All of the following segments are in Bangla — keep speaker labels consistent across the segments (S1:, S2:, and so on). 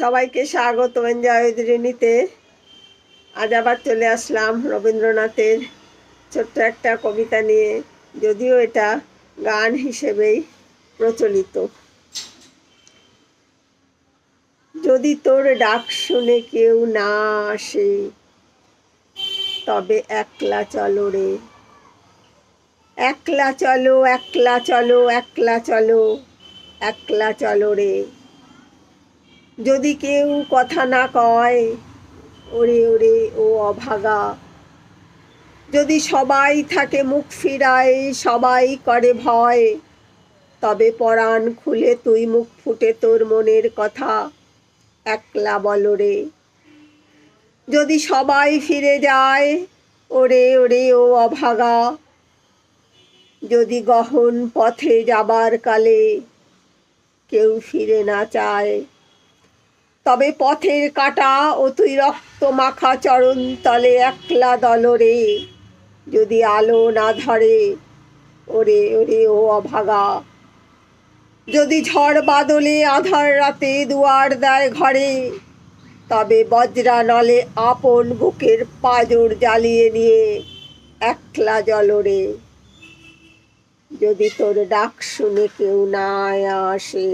S1: সবাইকে স্বাগত জয়দ্রিনীতে। আজ আবার চলে আসলাম রবীন্দ্রনাথের ছোট্ট একটা কবিতা নিয়ে, যদিও এটা গান হিসেবেই প্রচলিত। যদি তোর ডাক শুনে কেউ না আসে, তবে একলা চলো রে, একলা চলো, একলা চলো, একলা চলো, একলা চলো রে। যদি কেউ কথা না কয়, ওরে ওরে ও অভাগা। যদি সবাই থাকে মুখ ফিরায়, সবাই করে ভয়, তবে পরাণ খুলে তুই মুখ ফুটে তোর মনের কথা একলা বলো রে। যদি সবাই ফিরে যায়, ওরে ওরে ও অভাগা। যদি গহন পথে যাবার কালে কেউ ফিরে না চায়, তবে পথের কাঁটা ও তুই রক্ত মাখা চরণ তলে একলা দলরে। যদি আলো না ধরে, ওরে ওরে ও অভাগা। যদি ঝড় বাদলে আধার রাতে দুয়ার দেয় ঘরে, তবে বজ্রা নলে আপন বুকের পাঁজর জ্বালিয়ে নিয়ে একলা জলরে। যদি তোর ডাক শুনে কেউ না আসে,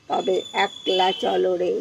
S1: তবে একলা চলো রে।